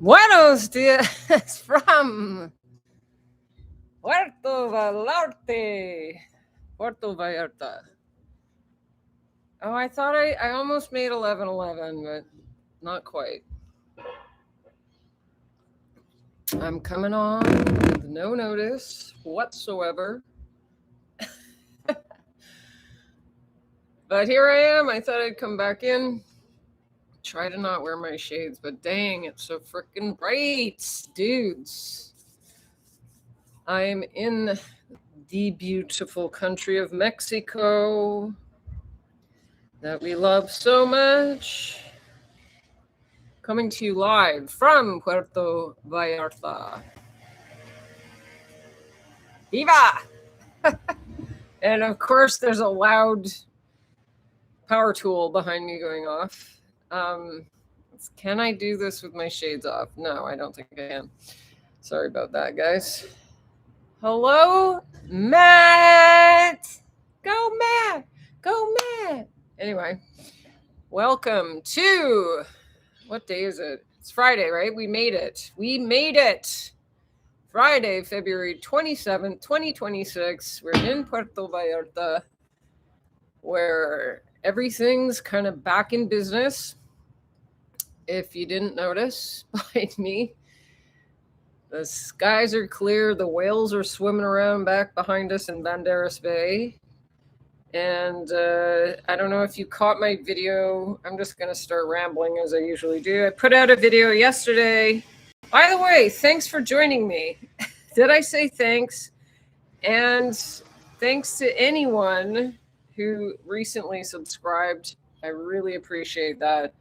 Buenos dias from Puerto Vallarta. Puerto Vallarta. Oh, I almost made 11:11, but not quite. I'm coming on with no notice whatsoever. But here I am. I thought I'd come back in. Try to not wear my shades, but dang, it's so freaking bright, dudes. I'm in the beautiful country of Mexico that we love so much. Coming to you live from Puerto Vallarta. Viva! And of course, there's a loud power tool behind me going off. Can I do this with my shades off? No, I don't think I can. Sorry about that, guys. Hello, Matt! Go, Matt! Go, Matt! Anyway, welcome to... What day is it? It's Friday, right? We made it. We made it. Friday, February 27th, 2026. We're in Puerto Vallarta, where everything's kind of back in business. If you didn't notice behind me, the skies are clear. The whales are swimming around back behind us in Banderas Bay. And I don't know if you caught my video. I'm just going to start rambling as I usually do. I put out a video yesterday. By the way, thanks for joining me. Did I say thanks? And thanks to anyone who recently subscribed. I really appreciate that.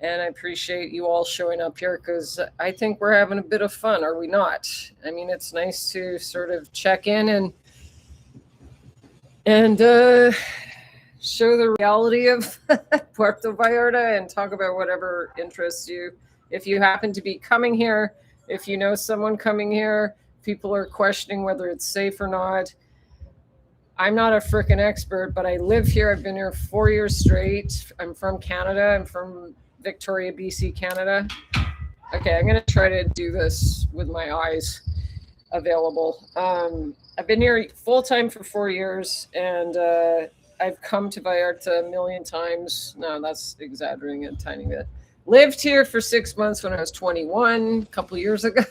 And I appreciate you all showing up here because I think we're having a bit of fun, are we not? I mean, it's nice to sort of check in and show the reality of Puerto Vallarta and talk about whatever interests you. If you happen to be coming here, if you know someone coming here, people are questioning whether it's safe or not. I'm not a frickin' expert, but I live here. I've been here 4 years straight. I'm from Canada. I'm from Victoria, BC, Canada. Okay, I'm going to try to do this with my eyes available. I've been here full-time for 4 years, and I've come to Vallarta a million times. No, that's exaggerating a tiny bit. Lived here for 6 months when I was 21, a couple years ago.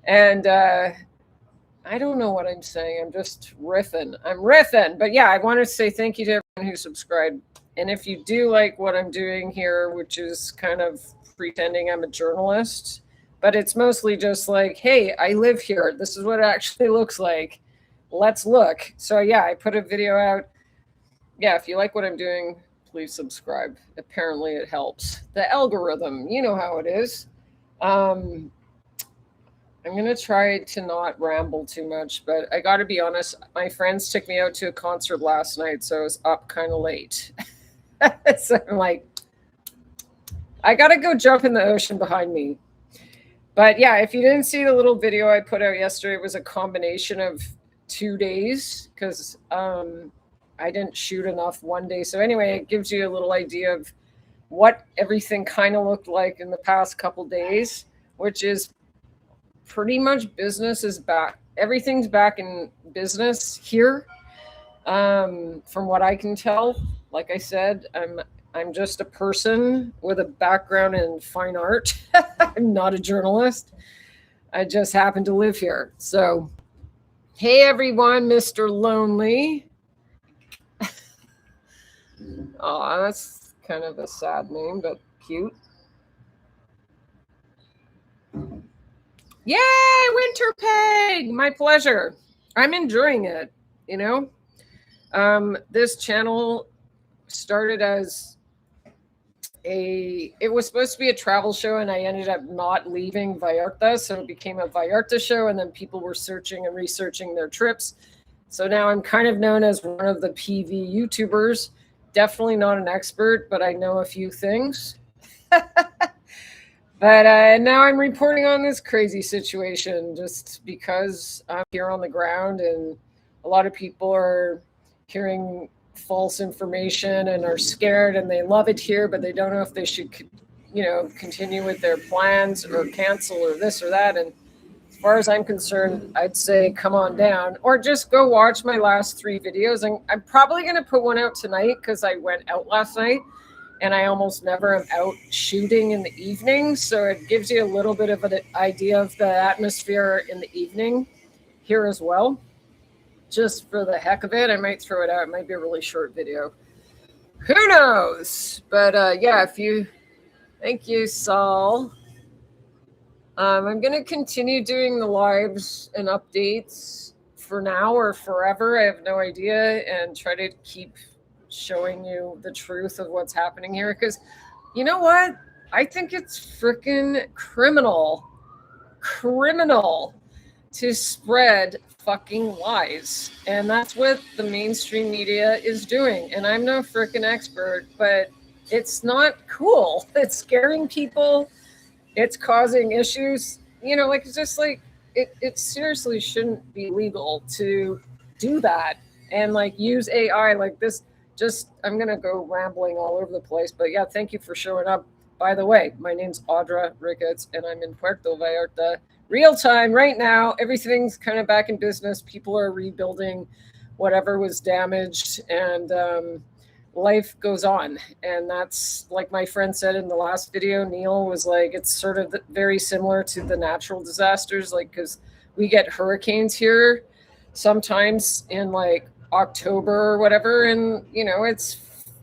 And I don't know what I'm saying. I'm just riffing. I'm riffing. But yeah, I want to say thank you to everyone who subscribed. And if you do like what I'm doing here, which is kind of pretending I'm a journalist, but it's mostly just like, hey, I live here. This is what it actually looks like. Let's look. So yeah, I put a video out. Yeah, if you like what I'm doing, please subscribe. Apparently it helps. The algorithm, you know how it is. I'm going to try to not ramble too much, but I got to be honest, my friends took me out to a concert last night, so I was up kind of late. So I'm like, I got to go jump in the ocean behind me. But yeah, if you didn't see the little video I put out yesterday, it was a combination of 2 days because I didn't shoot enough one day. So anyway, it gives you a little idea of what everything kind of looked like in the past couple days, which is pretty much business is back. Everything's back in business here. From what I can tell, like I said, I'm just a person with a background in fine art. I'm not a journalist. I just happen to live here. So, hey everyone, Mr. Lonely. Oh, that's kind of a sad name, but cute. Yay, Winter Peg! My pleasure. I'm enjoying it, you know? This channel started as it was supposed to be a travel show, and I ended up not leaving Vallarta, so it became a Vallarta show, and then people were searching and researching their trips. So now I'm kind of known as one of the PV YouTubers. Definitely not an expert, but I know a few things. But now I'm reporting on this crazy situation just because I'm here on the ground and a lot of people are hearing false information and are scared and they love it here, but they don't know if they should, continue with their plans or cancel or this or that. And as far as I'm concerned, I'd say come on down or just go watch my last 3 videos. And I'm probably going to put one out tonight because I went out last night and I almost never am out shooting in the evening. So it gives you a little bit of an idea of the atmosphere in the evening here as well. Just for the heck of it, I might throw it out. It might be a really short video. Who knows? But yeah, thank you, Saul. I'm going to continue doing the lives and updates for now or forever. I have no idea, and try to keep showing you the truth of what's happening here. Because you know what? I think it's freaking criminal to spread fucking lies. And that's what the mainstream media is doing. And I'm no freaking expert, but it's not cool. It's scaring people. It's causing issues. It's just like, it seriously shouldn't be legal to do that and use AI like this. I'm going to go rambling all over the place. But yeah, thank you for showing up. By the way, my name's Audra Ricketts, and I'm in Puerto Vallarta. Real time right now. Everything's kind of back in business. People are rebuilding whatever was damaged, and life goes on. And that's like my friend said in the last video, Neil was like, it's sort of very similar to the natural disasters, because we get hurricanes here sometimes in October or whatever, and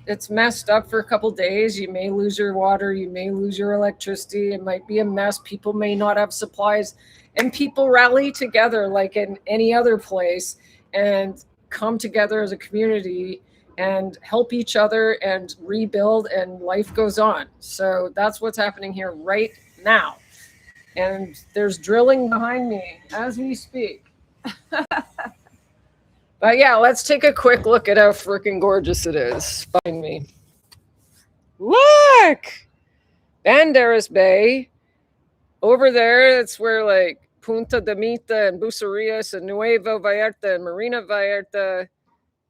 it's messed up for a couple days. You may lose your water, you may lose your electricity, it might be a mess, people may not have supplies, and people rally together like in any other place and come together as a community and help each other and rebuild, and life goes on. So that's what's happening here right now. And there's drilling behind me as we speak. But yeah, let's take a quick look at how freaking gorgeous it is. Find me. Look! Banderas Bay. Over there, it's where Punta de Mita and Bucerias and Nuevo Vallarta and Marina Vallarta.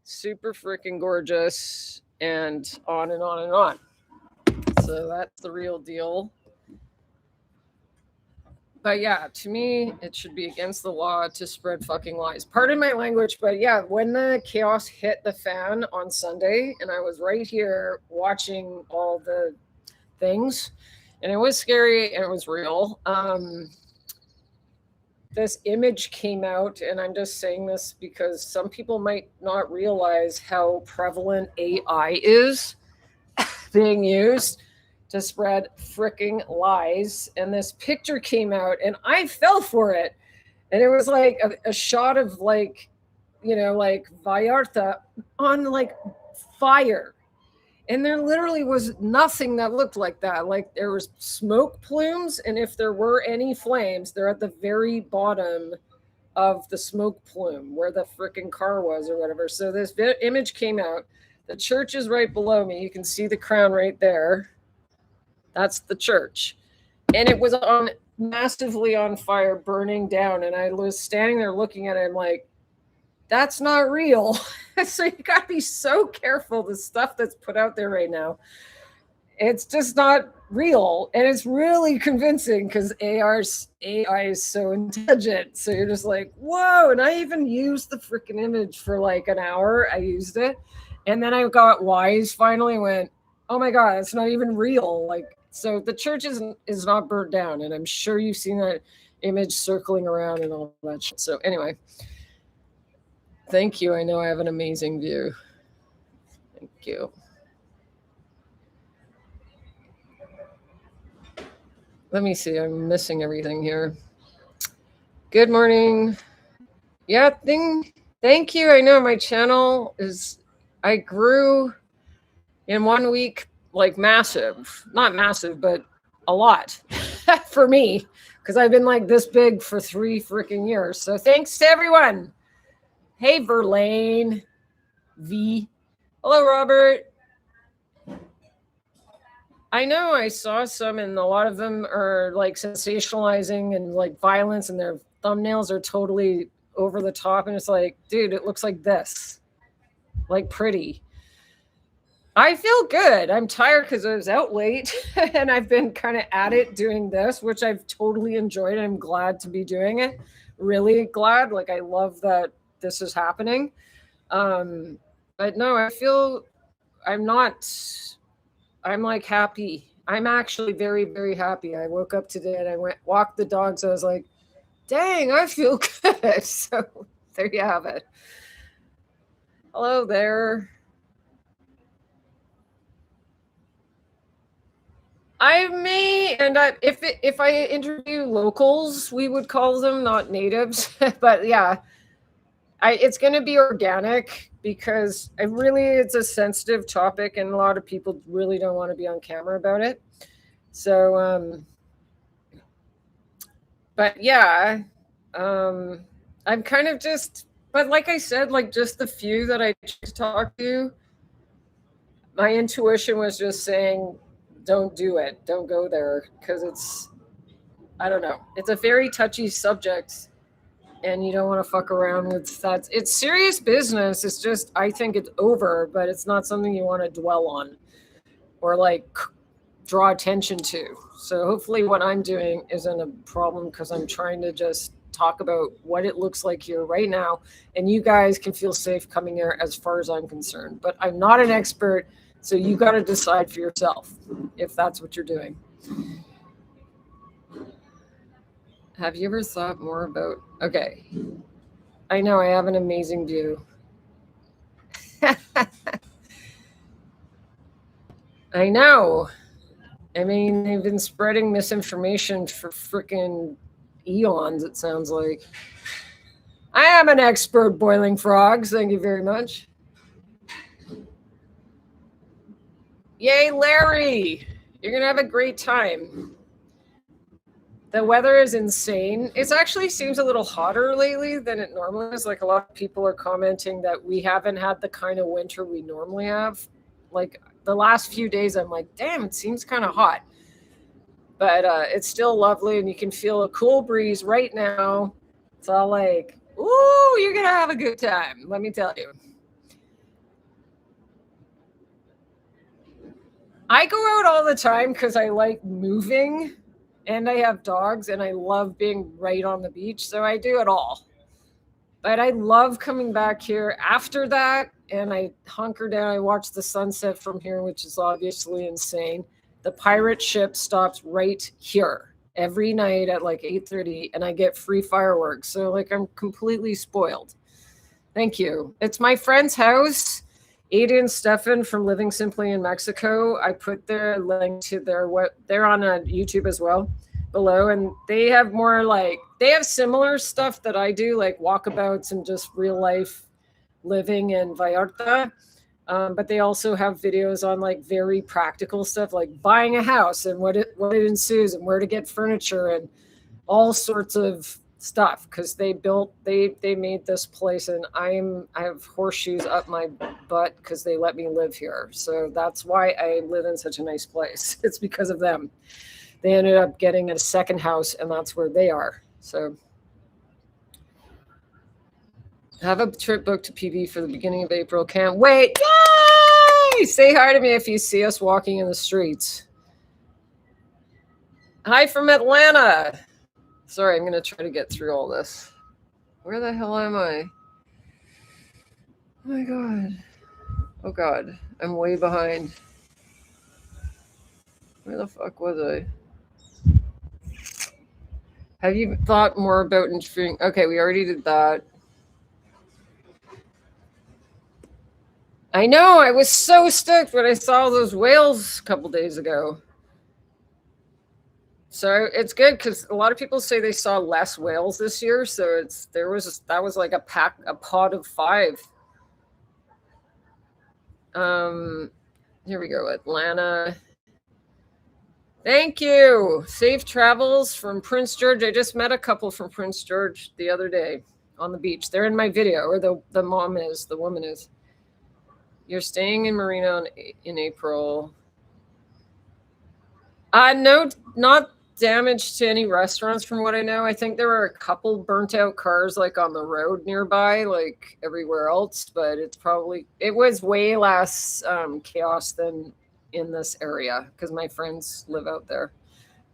Super freaking gorgeous, and on and on and on. So that's the real deal. But yeah, to me, it should be against the law to spread fucking lies. Pardon my language, but yeah, when the chaos hit the fan on Sunday, and I was right here watching all the things, and it was scary and it was real. This image came out, and I'm just saying this because some people might not realize how prevalent AI is being used to spread freaking lies. And this picture came out, and I fell for it. And it was like a shot of Vallarta on fire. And there literally was nothing that looked like that. There was smoke plumes, and if there were any flames, they're at the very bottom of the smoke plume where the freaking car was or whatever. So this image came out. The church is right below me. You can see the crown right there. That's the church. And it was massively on fire, burning down. And I was standing there looking at it. I'm like, that's not real. So you got to be so careful. The stuff that's put out there right now, it's just not real. And it's really convincing because AI is so intelligent. So you're just like, whoa. And I even used the freaking image for an hour. I used it. And then I got wise finally, went, oh my God, it's not even real. So the church is not burnt down. And I'm sure you've seen that image circling around and all that shit. So anyway, thank you. I know I have an amazing view. Thank you. Let me see. I'm missing everything here. Good morning. Yeah, thank you. I know my channel I grew in 1 week, massive. Not massive, but a lot for me, because I've been this big for 3 freaking years. So thanks to everyone. Hey, Verlaine. V. Hello, Robert. I know I saw some, and a lot of them are sensationalizing and violence, and their thumbnails are totally over the top. And it's dude, it looks like this. Pretty. I feel good. I'm tired because I was out late and I've been kind of at it doing this, which I've totally enjoyed. I'm glad to be doing it. Really glad. Like, I love that this is happening. Um, but no, I feel I'm not, I'm like happy. I'm actually very, very happy. I woke up today and I went, walked the dogs. I was like, dang, I feel good. So there you have it. Hello there. I may, and if I interview locals, we would call them, not natives. But yeah, it's going to be organic because it's a sensitive topic, and a lot of people really don't want to be on camera about it. So, but yeah, um, I'm kind of just, but like I said, like just the few that I talk to, my intuition was just saying, don't do it, don't go there, because I don't know. It's a very touchy subject, and you don't want to fuck around with that. It's serious business. It's just, I think it's over, but it's not something you want to dwell on or like draw attention to. So hopefully, what I'm doing isn't a problem because I'm trying to just talk about what it looks like here right now, and you guys can feel safe coming here as far as I'm concerned. But I'm not an expert, so you got to decide for yourself if that's what you're doing. Have you ever thought more about? Okay, I know I have an amazing view. I know. I mean, they've been spreading misinformation for freaking eons, it sounds like. I am an expert boiling frogs. Thank you very much. Yay, Larry! You're going to have a great time. The weather is insane. It actually seems a little hotter lately than it normally is. Like, a lot of people are commenting that we haven't had the kind of winter we normally have. Like, the last few days, I'm like, damn, it seems kind of hot. But it's still lovely, and you can feel a cool breeze right now. It's all like, ooh, you're going to have a good time, let me tell you. I go out all the time because I like moving, and I have dogs, and I love being right on the beach, so I do it all. But I love coming back here after that, and I hunker down. I watch the sunset from here, which is obviously insane. The pirate ship stops right here every night at like 8:30, and I get free fireworks. So like, I'm completely spoiled. Thank you. It's my friend's house. Ada and Stefan from Living Simply in Mexico. I put their link to their they're on YouTube as well below, and they have more like, they have similar stuff that I do, like walkabouts and just real life living in Vallarta. But they also have videos on like very practical stuff, like buying a house and what it ensues and where to get furniture and all sorts of stuff, because they made this place, and I have horseshoes up my butt because they let me live here. So that's why I live in such a nice place. It's because of them. They ended up getting a second house, and that's where they are. So have a trip booked to PV for the beginning of April. Can't wait. Yay! Say hi to me if you see us walking in the streets. Hi from Atlanta. Sorry, I'm going to try to get through all this. Where the hell am I? Oh my God. Oh God. I'm way behind. Where the fuck was I? Have you thought more about interviewing? Okay, we already did that. I know, I was so stoked when I saw those whales a couple days ago. So it's good because a lot of people say they saw less whales this year. So that was like a pod of 5. Here we go, Atlanta. Thank you. Safe travels from Prince George. I just met a couple from Prince George the other day on the beach. They're in my video, or the woman is. You're staying in Marina in April. No, not damage to any restaurants from what I know. I think there were a couple burnt out cars like on the road nearby, like everywhere else, but it was way less chaos than in this area because my friends live out there.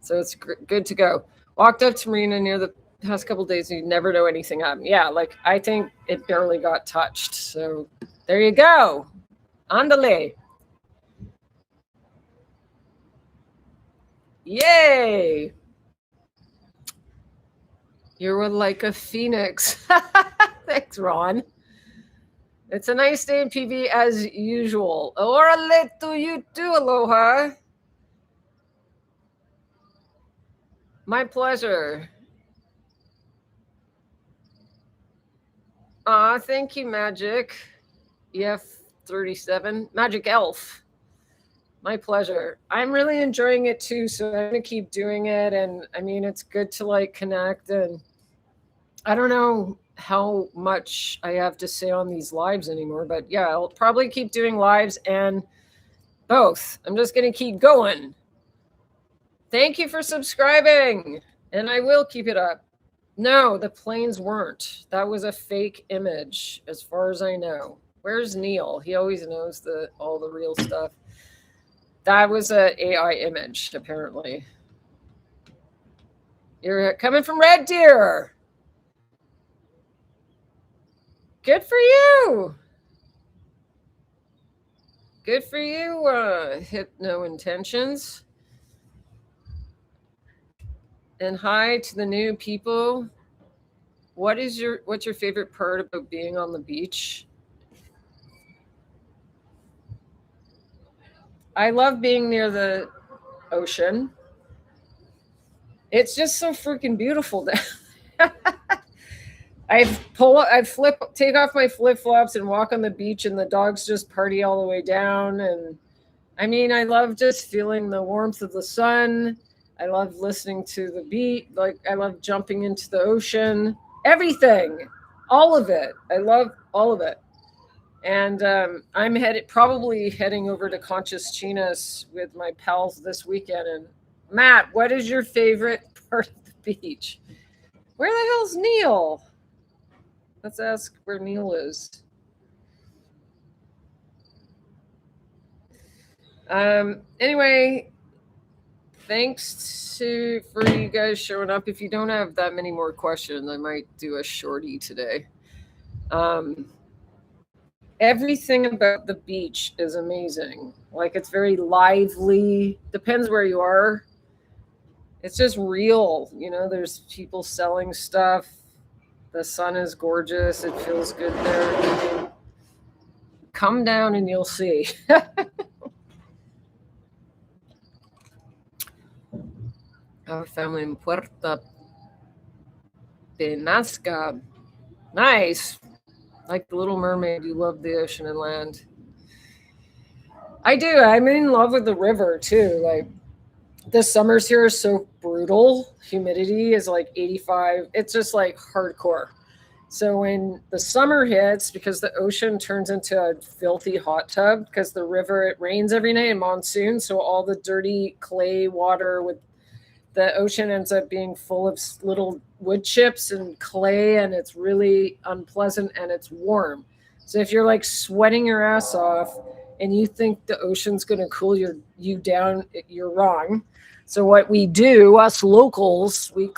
So it's good to go. Walked up to Marina near the past couple days, and you never know anything happened. Yeah, like I think it barely got touched. So there you go. Andale. Yay. You're like a phoenix. Thanks, Ron. It's a nice day in PV as usual. Orale to you too, aloha. My pleasure. Thank you, Magic. EF37. Magic Elf. My pleasure. I'm really enjoying it too, so I'm going to keep doing it. And I mean, it's good to like connect. And I don't know how much I have to say on these lives anymore, but yeah, I'll probably keep doing lives and both. I'm just going to keep going. Thank you for subscribing, and I will keep it up. No, the planes weren't. That was a fake image, as far as I know. Where's Neil? He always knows all the real stuff. That was an AI image, apparently. You're coming from Red Deer. Good for you. Good for you, Hypno Intentions. And hi to the new people. What's your favorite part about being on the beach? I love being near the ocean. It's just so freaking beautiful there. Take off my flip flops and walk on the beach, and the dogs just party all the way down. And I mean, I love just feeling the warmth of the sun. I love listening to the beat. Like I love jumping into the ocean. Everything, all of it. I love all of it. And I'm probably heading over to Conchas Chinas with my pals this weekend. And Matt, what is your favorite part of the beach? Where the hell's Neil? Let's ask where Neil is. Anyway, thanks for you guys showing up. If you don't have that many more questions, I might do a shorty today. Everything about the beach is amazing. Like it's very lively. Depends where you are. It's just real. You know, there's people selling stuff. The sun is gorgeous. It feels good there. Come down and you'll see. Our family in Puerto Vallarta. Nice. Like the Little Mermaid, you love the ocean and land. I do. I'm in love with the river too. Like the summers here are so brutal. Humidity is like 85. It's just like hardcore. So when the summer hits, because the ocean turns into a filthy hot tub, because the river, it rains every night in monsoon. So all the dirty clay water with the ocean ends up being full of little wood chips and clay, and it's really unpleasant and it's warm. So if you're like sweating your ass off and you think the ocean's going to cool you down, you're wrong. So what we do, us locals, we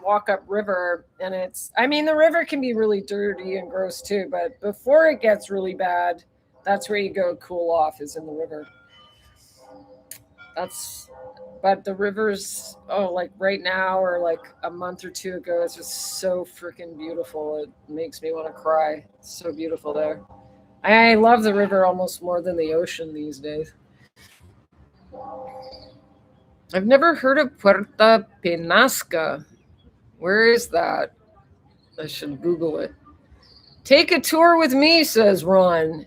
walk up river, and the river can be really dirty and gross too, but before it gets really bad, that's where you go cool off, is in the river. But the rivers, like right now or like a month or two ago, it's just so freaking beautiful. It makes me want to cry. It's so beautiful there. I love the river almost more than the ocean these days. I've never heard of Puerto Penasca. Where is that? I should Google it. Take a tour with me, says Ron.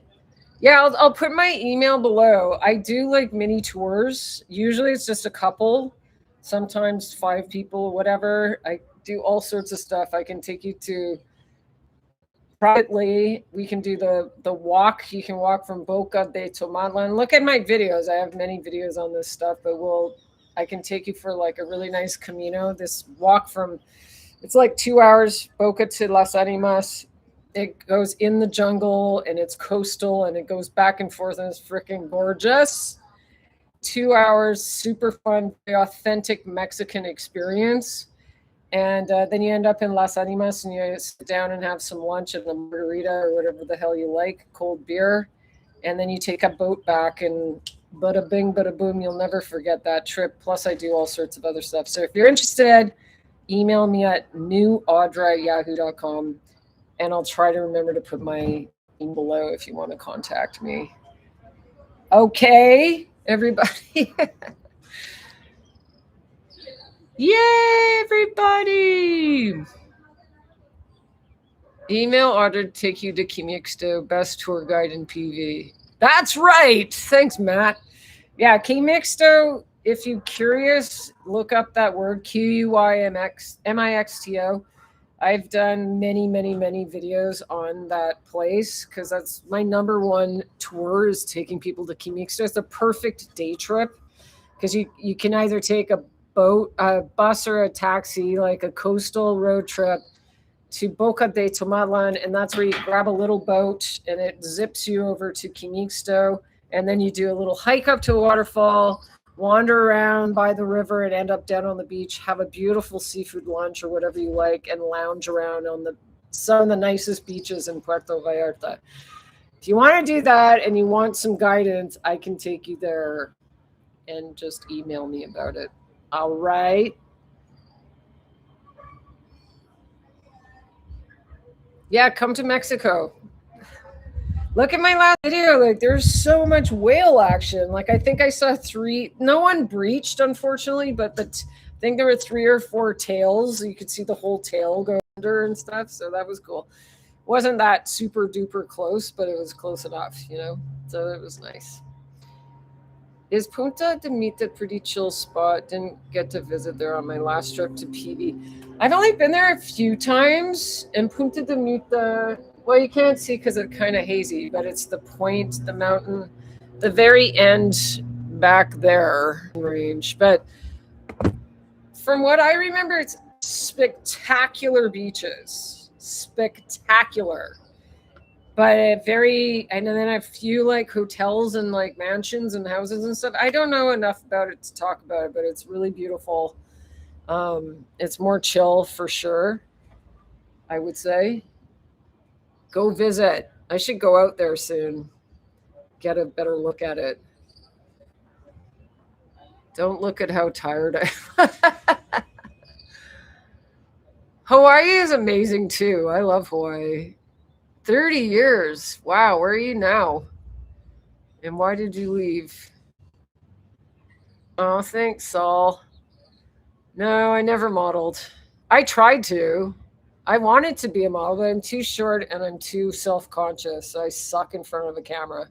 Yeah, I'll put my email below. I do like mini tours. Usually it's just a couple, sometimes 5 people, whatever. I do all sorts of stuff. I can take you to privately. We can do the walk. You can walk from Boca de Tomatlan. Look at my videos. I have many videos on this stuff, but we'll I can take you for like a really nice Camino. This walk from, it's like 2 hours, Boca to Las Animas. It goes in the jungle and it's coastal and it goes back and forth and it's freaking gorgeous. 2 hours, super fun, authentic Mexican experience. And then you end up in Las Animas and you sit down and have some lunch and a margarita or whatever the hell you like, cold beer. And then you take a boat back and bada bing, bada boom, you'll never forget that trip. Plus, I do all sorts of other stuff. So if you're interested, email me at newaudra@yahoo.com and I'll try to remember to put my email below if you want to contact me. Okay, everybody. Yay, everybody! Email Audra to take you to Quimixto, best tour guide in PV. That's right. Thanks, Matt. Yeah, Quimixto, if you're curious, look up that word, Quymixto. I've done many, many, many videos on that place because that's my number one tour is taking people to Quimixto. It's a perfect day trip because you can either take a boat, a bus or a taxi, like a coastal road trip to Boca de Tomatlan, and that's where you grab a little boat and it zips you over to Quimixto, and then you do a little hike up to a waterfall, wander around by the river and end up down on the beach, have a beautiful seafood lunch or whatever you like, and lounge around on some of the nicest beaches in Puerto Vallarta. If you want to do that and you want some guidance, I can take you there, and just email me about it. All right. Yeah, come to Mexico. Look at my last video. Like, there's so much whale action. Like, I think I saw 3. No one breached, unfortunately, but I think there were 3 or 4 tails. You could see the whole tail go under and stuff. So that was cool. Wasn't that super duper close, but it was close enough, So it was nice. Is Punta de Mita a pretty chill spot? Didn't get to visit there on my last trip to PV. I've only been there a few times, and Punta de Mita, well, you can't see because it's kind of hazy, but it's the point, the mountain, the very end back there range. But from what I remember, it's spectacular beaches. Spectacular. But and then a few like hotels and like mansions and houses and stuff. I don't know enough about it to talk about it, but it's really beautiful. It's more chill for sure, I would say. Go visit. I should go out there soon. Get a better look at it. Don't look at how tired I am. Hawaii is amazing too. I love Hawaii. 30 years. Wow, where are you now? And why did you leave? Oh, thanks, Saul. No, I never modeled. I tried to. I wanted to be a model, but I'm too short and I'm too self-conscious. So I suck in front of a camera.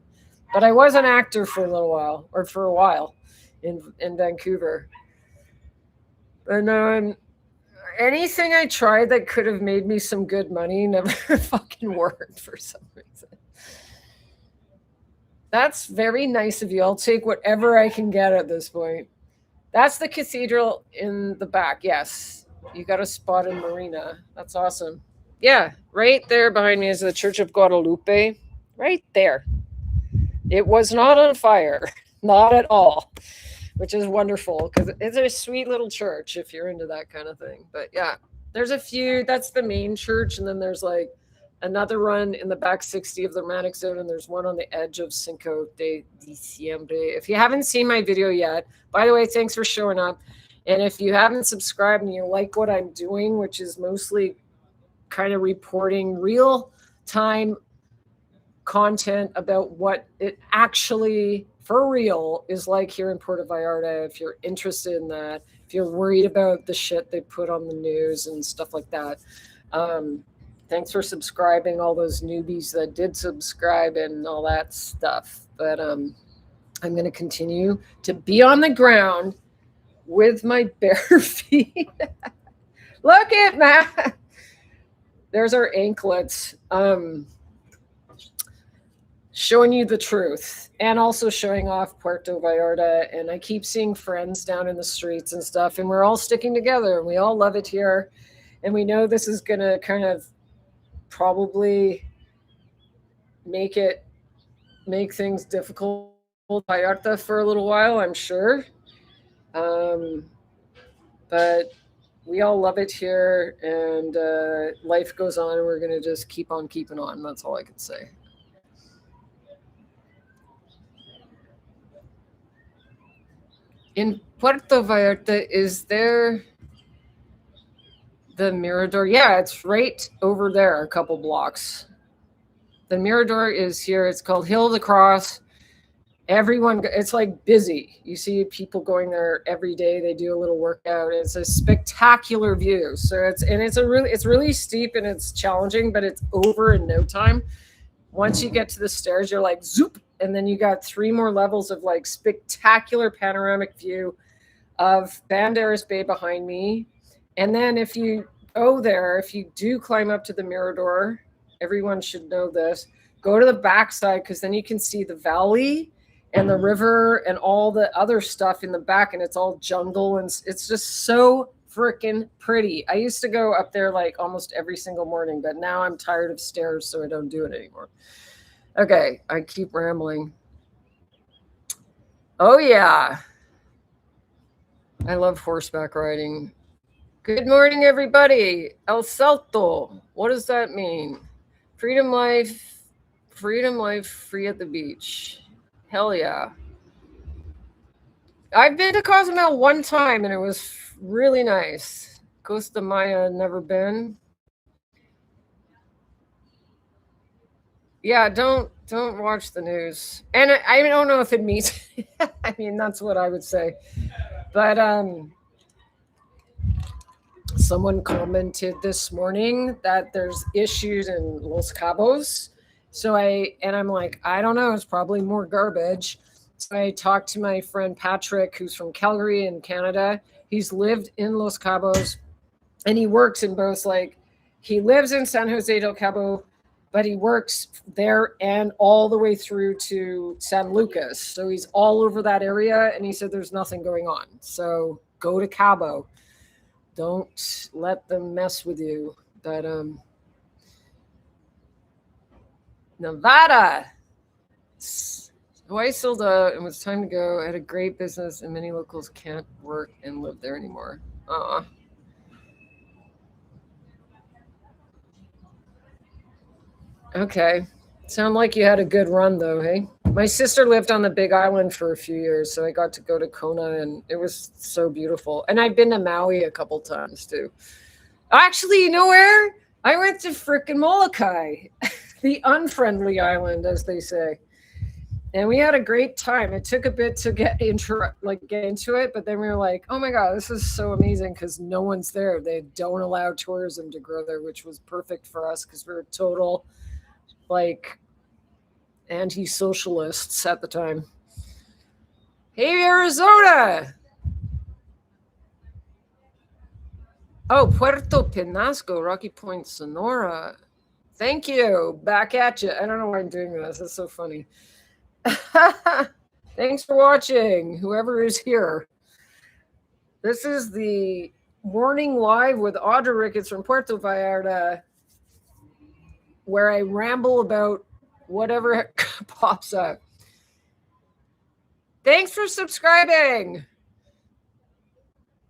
But I was an actor for a little while, or for a while in Vancouver. But no, anything I tried that could have made me some good money never fucking worked for some reason. That's very nice of you. I'll take whatever I can get at this point. That's the cathedral in the back. Yes. You got a spot in Marina. That's awesome. Yeah. Right there behind me is the Church of Guadalupe. Right there. It was not on fire. Not at all. Which is wonderful because it's a sweet little church if you're into that kind of thing. But yeah, there's a few. That's the main church. And then there's like another one in the back 60 of the romantic zone. And there's one on the edge of Cinco de Diciembre. If you haven't seen my video yet, by the way, thanks for showing up. And if you haven't subscribed and you like what I'm doing, which is mostly kind of reporting real time content about what it actually for real is like here in Puerto Vallarta. If you're interested in that, if you're worried about the shit they put on the news and stuff like that, thanks for subscribing, all those newbies that did subscribe and all that stuff. But I'm going to continue to be on the ground with my bare feet. Look at Matt. There's our anklets. showing you the truth and also showing off Puerto Vallarta. And I keep seeing friends down in the streets and stuff, and we're all sticking together and we all love it here. And we know this is going to kind of probably make things difficult Vallarta for a little while, I'm sure. But we all love it here, and life goes on, and we're going to just keep on keeping on. That's all I can say. In Puerto Vallarta, is there the Mirador? Yeah, it's right over there, a couple blocks. The Mirador is here. It's called Hill of the Cross. Everyone, it's like busy. You see people going there every day. They do a little workout. It's a spectacular view. So it's really steep and it's challenging, but it's over in no time. Once you get to the stairs, you're like zoop, and then you got 3 more levels of like spectacular panoramic view of Banderas Bay behind me. And then if you go there, if you do climb up to the Mirador, everyone should know this, go to the backside, because then you can see the valley and the river and all the other stuff in the back, and it's all jungle, and it's just so freaking pretty. I used to go up there like almost every single morning, but now I'm tired of stairs, so I don't do it anymore. Okay, I keep rambling. Oh yeah, I love horseback riding. Good morning, everybody. El Salto. What does that mean? Freedom life, free at the beach. Hell yeah. I've been to Cozumel one time and it was really nice. Costa Maya, never been. Yeah, don't watch the news. And I don't know if it means I mean, that's what I would say. But someone commented this morning that there's issues in Los Cabos. So I'm like, I don't know, it's probably more garbage. So I talked to my friend Patrick, who's from Calgary in Canada. He's lived in Los Cabos and he works in both, like he lives in San Jose del Cabo, but he works there and all the way through to San Lucas. So he's all over that area, and he said there's nothing going on. So go to Cabo. Don't let them mess with you. But Nevada. So I sold out and it was time to go. I had a great business and many locals can't work and live there anymore. Okay. Sound like you had a good run though, hey? My sister lived on the Big Island for a few years, so I got to go to Kona and it was so beautiful. And I've been to Maui a couple times too. Actually, you know where? I went to frickin' Molokai, the unfriendly island, as they say. And we had a great time. It took a bit to get into it, but then we were like, oh my God, this is so amazing because no one's there. They don't allow tourism to grow there, which was perfect for us because we were total like anti-socialists at the time. Hey, Arizona. Oh, Puerto Penasco, Rocky Point, Sonora. Thank you. Back at you. I don't know why I'm doing this. That's so funny. Thanks for watching, whoever is here. This is the Morning Live with Audra Ricketts from Puerto Vallarta, where I ramble about whatever pops up. Thanks for subscribing.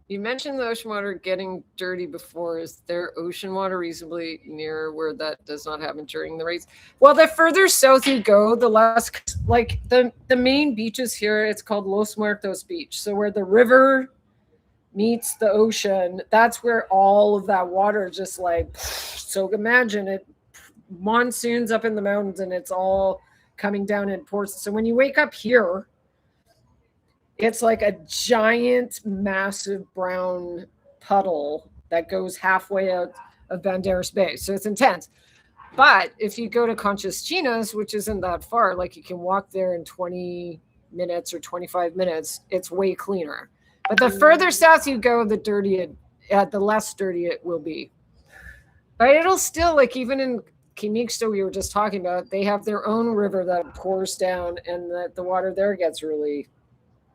You mentioned the ocean water getting dirty before. Is there ocean water reasonably near where that does not happen during the race? Well, the further south you go, the less, like the main beaches here, it's called Los Muertos Beach. So where the river meets the ocean, that's where all of that water just like, so imagine it, monsoons up in the mountains and it's all coming down in ports. So when you wake up here, it's like a giant, massive brown puddle that goes halfway out of Banderas Bay. So it's intense. But if you go to Conchas Chinas, which isn't that far, like you can walk there in 20 minutes or 25 minutes, it's way cleaner. But the further south you go, the less dirty it will be. But it'll still, like even in Kimixto we were just talking about, they have their own river that pours down, and that the water there gets really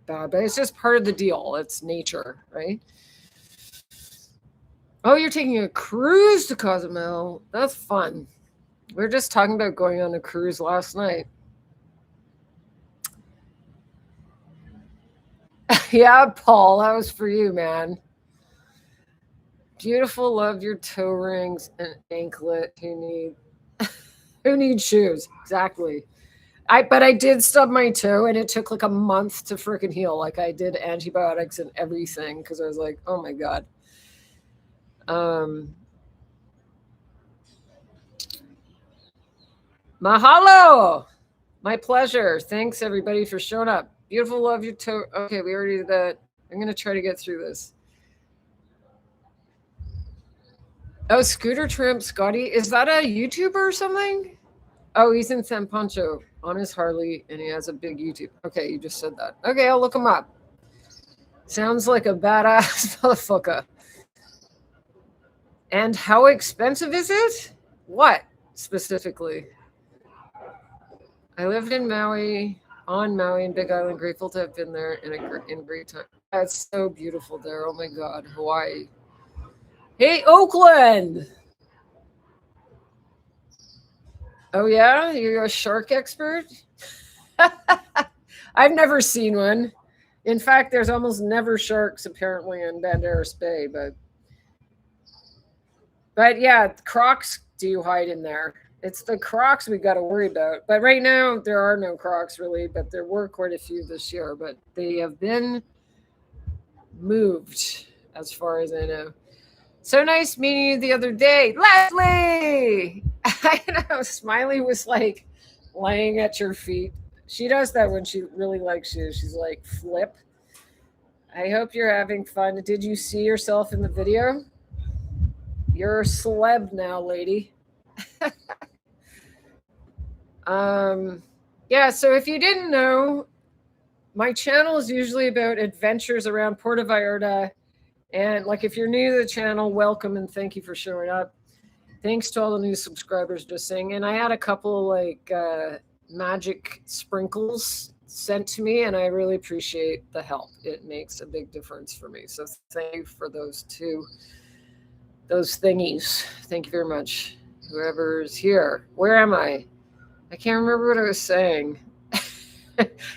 bad. But it's just part of the deal. It's nature, right? Oh, you're taking a cruise to Cozumel. That's fun. We were just talking about going on a cruise last night. Yeah, Paul, that was for you, man. Beautiful, love your toe rings and anklet. Who needs shoes? Exactly. But I did stub my toe, and it took like a month to freaking heal. Like I did antibiotics and everything because I was like, oh my god. Mahalo. My pleasure. Thanks everybody for showing up. Beautiful, love your toe. Okay, we already did that. I'm gonna try to get through this. Oh, Scooter Tramp Scotty. Is that a YouTuber or something? Oh, he's in San Pancho on his Harley, and he has a big YouTube. Okay, you just said that. Okay, I'll look him up. Sounds like a badass motherfucker. And how expensive is it? What specifically? I lived in Maui, on Maui and Big Island. Grateful to have been there in a great time. It's so beautiful there. Oh my God, Hawaii. Hey, Oakland. Oh yeah, you're a shark expert? I've never seen one. In fact, there's almost never sharks apparently in Banderas Bay, but yeah, crocs do hide in there. It's the crocs we got to worry about. But right now there are no crocs really, but there were quite a few this year, but they have been moved as far as I know. So nice meeting you the other day, Leslie. I know, Smiley was like laying at your feet. She does that when she really likes you. She's like, flip. I hope you're having fun. Did you see yourself in the video? You're a celeb now, lady. Yeah, so if you didn't know, my channel is usually about adventures around Puerto Vallarta. And like, if you're new to the channel, welcome and thank you for showing up. Thanks to all the new subscribers just saying. And I had a couple like magic sprinkles sent to me, and I really appreciate the help. It makes a big difference for me. So thank you for those thingies. Thank you very much. Whoever's here. Where am I? I can't remember what I was saying.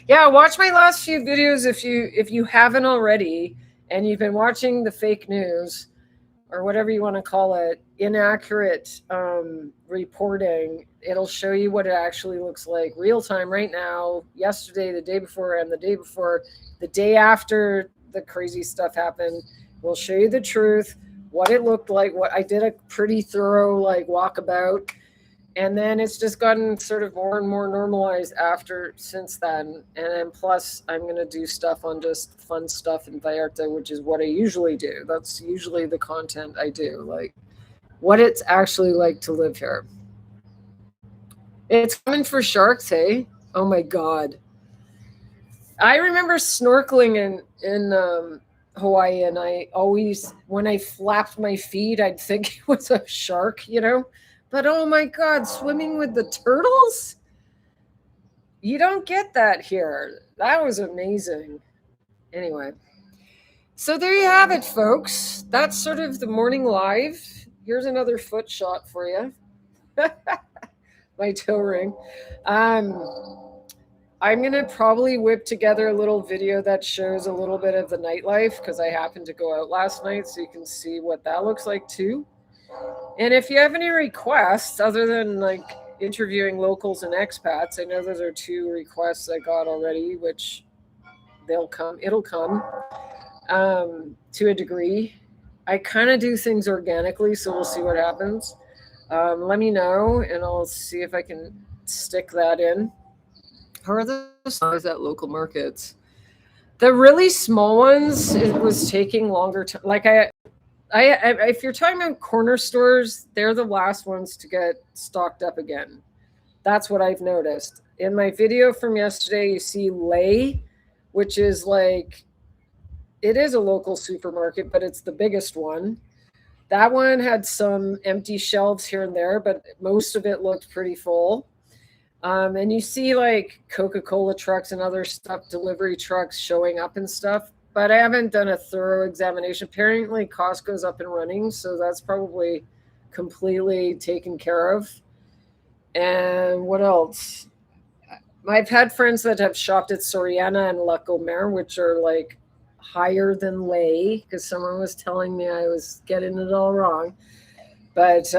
Yeah, watch my last few videos if you haven't already, and you've been watching the fake news or whatever you want to call it, inaccurate reporting. It'll show you what it actually looks like real time right now, yesterday, the day before, and the day before, the day after the crazy stuff happened. We'll show you the truth, what it looked like. What I did a pretty thorough like walkabout. And then it's just gotten sort of more and more normalized since then. And then plus I'm going to do stuff on just fun stuff in Vallarta, which is what I usually do. That's usually the content I do, like what it's actually like to live here. It's coming for sharks, hey? Oh my God. I remember snorkeling in Hawaii, and I always, when I flapped my feet, I'd think it was a shark, you know? But oh my God, swimming with the turtles? You don't get that here. That was amazing. Anyway, so there you have it, folks. That's sort of the morning live. Here's another foot shot for you. My toe ring. I'm going to probably whip together a little video that shows a little bit of the nightlife because I happened to go out last night, so you can see what that looks like too. And if you have any requests other than like interviewing locals and expats, I know those are 2 requests I got already, which it'll come to a degree. I kind of do things organically, so we'll see what happens. Let me know and I'll see if I can stick that in. How are the size at local markets? The really small ones, it was taking longer time. Like if you're talking about corner stores, they're the last ones to get stocked up again. That's what I've noticed. In my video from yesterday, you see Lay, which is like, it is a local supermarket, but it's the biggest one. That one had some empty shelves here and there, but most of it looked pretty full. And you see like Coca-Cola trucks and other stuff, delivery trucks showing up and stuff. But I haven't done a thorough examination. Apparently, Costco's up and running, so that's probably completely taken care of. And what else? I've had friends that have shopped at Soriana and La Comer, which are like higher than lay, because someone was telling me I was getting it all wrong. But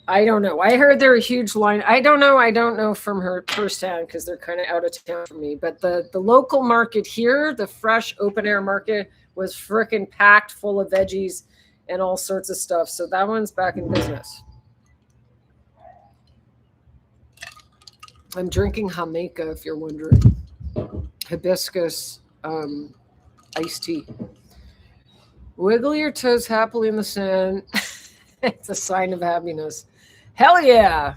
I don't know. I heard they're a huge line. I don't know from her firsthand because they're kind of out of town for me. But the local market here, the fresh open air market, was freaking packed full of veggies and all sorts of stuff. So that one's back in business. I'm drinking Jamaica, if you're wondering. Hibiscus iced tea. Wiggle your toes happily in the sand. It's a sign of happiness. Hell yeah.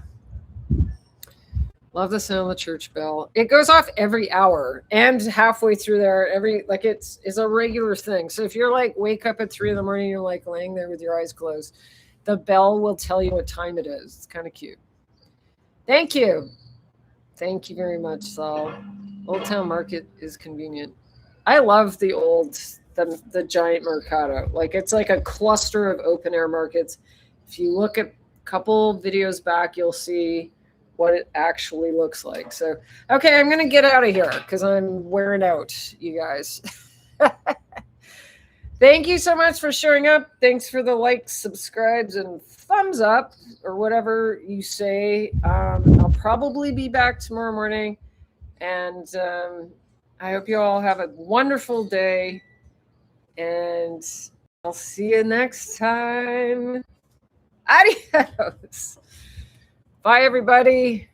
Love the sound of the church bell. It goes off every hour and halfway through there. It's a regular thing. So if you're like wake up at 3 in the morning, you're like laying there with your eyes closed, the bell will tell you what time it is. It's kind of cute. Thank you. Thank you very much, Saul. Old Town Market is convenient. I love the giant Mercado. Like it's like a cluster of open air markets. If you look at a couple videos back, you'll see what it actually looks like. So, okay, I'm going to get out of here because I'm wearing out, you guys. Thank you so much for showing up. Thanks for the likes, subscribes, and thumbs up, or whatever you say. I'll probably be back tomorrow morning. And I hope you all have a wonderful day. And I'll see you next time. Adios. Bye, everybody.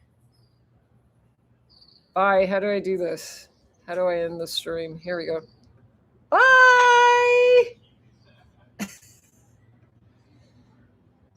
Bye. How do I do this? How do I end the stream? Here we go. Bye.